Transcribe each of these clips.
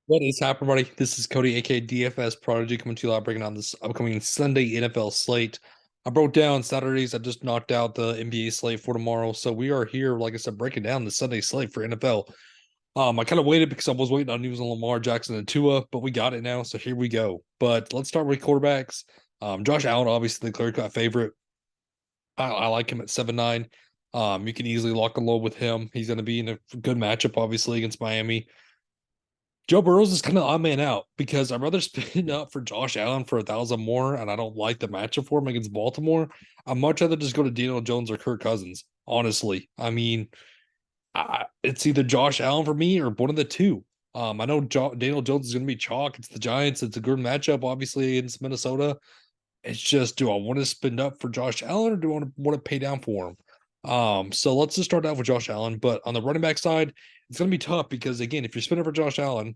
What is happening, buddy? This is Cody, aka DFS Prodigy, coming to you live, breaking down this upcoming Sunday NFL slate. I broke down Saturdays. I just knocked out the NBA slate for tomorrow. So we are here, like I said, breaking down the Sunday slate for NFL. I kind of waited because I was waiting on news on Lamar Jackson and Tua, but we got it now. So here we go. But let's start with quarterbacks. Josh Allen, obviously the clear-cut favorite. I like him at 7-9. You can easily lock a low with him. He's going to be in a good matchup, obviously, against Miami. Joe Burrows is kind of odd man out because I'd rather spin up for Josh Allen for 1,000 more, and I don't like the matchup for him against Baltimore. I'd much rather just go to Daniel Jones or Kirk Cousins. Honestly, I mean, it's either Josh Allen for me or one of the two. I know Daniel Jones is going to be chalk. It's the Giants. It's a good matchup, obviously against Minnesota. It's just, do I want to spin up for Josh Allen or do I want to pay down for him? So let's just start out with Josh Allen. But on the running back side, it's going to be tough because again, if you're spinning for Josh Allen,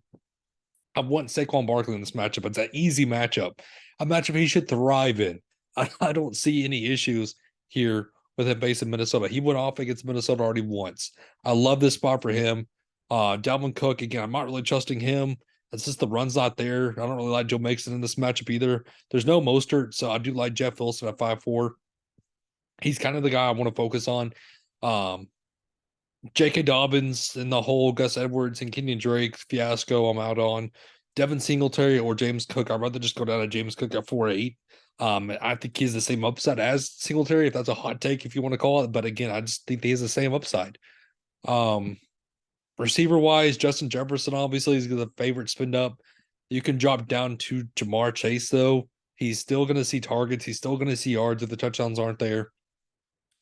I want Saquon Barkley in this matchup. It's an easy matchup, a matchup he should thrive in. I don't see any issues here with him based in Minnesota. He went off against Minnesota already once. I love this spot for him. Dalvin Cook, again, I'm not really trusting him. It's just the run's not there. I don't really like Joe Mixon in this matchup either. There's no Mostert, so I do like Jeff Wilson at 5-4. He's kind of the guy I want to focus on. Um, J.K. Dobbins and the whole Gus Edwards and Kenyon Drake fiasco, I'm out on. Devin Singletary or James Cook. I'd rather just go down to James Cook at 4-8. I think he's the same upside as Singletary, if that's a hot take, if you want to call it. But again, I just think he has the same upside. Um, Receiver wise, Justin Jefferson obviously is the favorite spin up. You can drop down to Jamar Chase, though. He's still going to see targets. He's still going to see yards if the touchdowns aren't there.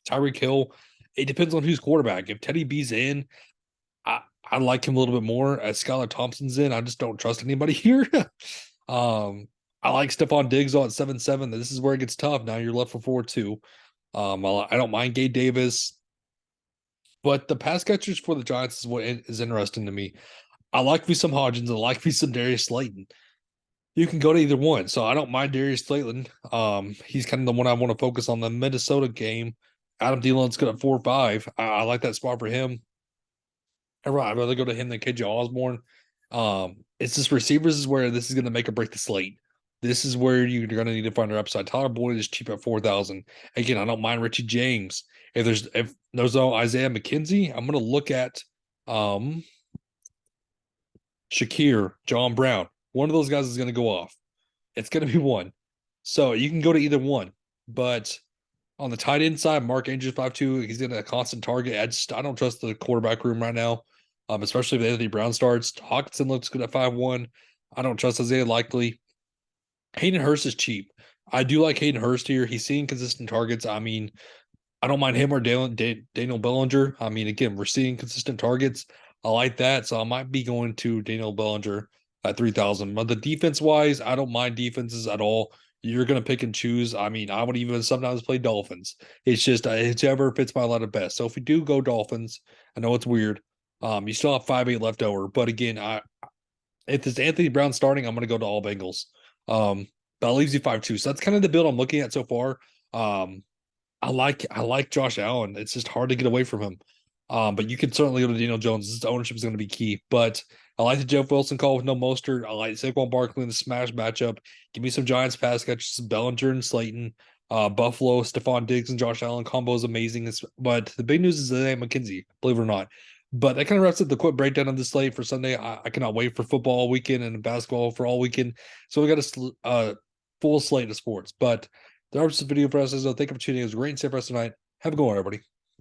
Tyreek Hill, it depends on who's quarterback. If Teddy B's in, I like him a little bit more. As Skylar Thompson's in, I just don't trust anybody here. I like Stephon Diggs on 7-7. This is where it gets tough. Now you're left for 4-2. I don't mind Gabe Davis, but the pass catchers for the Giants is what is interesting to me. I like me some Hodgins. I like me some Darius Slayton. You can go to either one. So I don't mind Darius Slayton. He's kind of the one I want to focus on. The Minnesota game. Adam Thielen's good at 4-5. I like that spot for him. I'd rather go to him than KJ Osborne. It's just receivers is where this is going to make or break the slate. This is where you're going to need to find your upside. Tyler Boyd is cheap at 4,000. Again, I don't mind Richie James. If there's no Isaiah McKenzie, I'm going to look at um Shakir, John Brown. One of those guys is going to go off. It's going to be one. So you can go to either one. But on the tight end side, Mark Andrews 5-2. He's getting a constant target. I don't trust the quarterback room right now, especially if Anthony Brown starts. Hawkinson looks good at 5-1. I don't trust Isaiah Likely. Hayden Hurst is cheap. I do like Hayden Hurst here. He's seeing consistent targets. I mean, I don't mind him or Daniel Bellinger. I mean, again, we're seeing consistent targets. I like that. So I might be going to Daniel Bellinger at 3,000. But the defense wise, I don't mind defenses at all. You're going to pick and choose. I mean, I would even sometimes play Dolphins. It's just whichever fits my line of best. So if we do go Dolphins, I know it's weird. You still have 5-8 left over. But again, if it's Anthony Brown starting, I'm going to go to all Bengals. That leaves you 5-2. So that's kind of the build I'm looking at so far. I like Josh Allen. It's just hard to get away from him. But you can certainly go to Daniel Jones. His ownership is going to be key. But I like the Jeff Wilson call with no Mostert. I like Saquon Barkley in the smash matchup. Give me some Giants pass catches, Bellinger and Slayton. Buffalo, Stephon Diggs and Josh Allen combo is amazing. But the big news is Isaiah McKenzie, believe it or not. But that kind of wraps up the quick breakdown of the slate for Sunday. I cannot wait for football all weekend and basketball for all weekend. So we got a full slate of sports. But that was the video for us. So thank you for tuning in. It was great and safe for us tonight. Have a good one, everybody.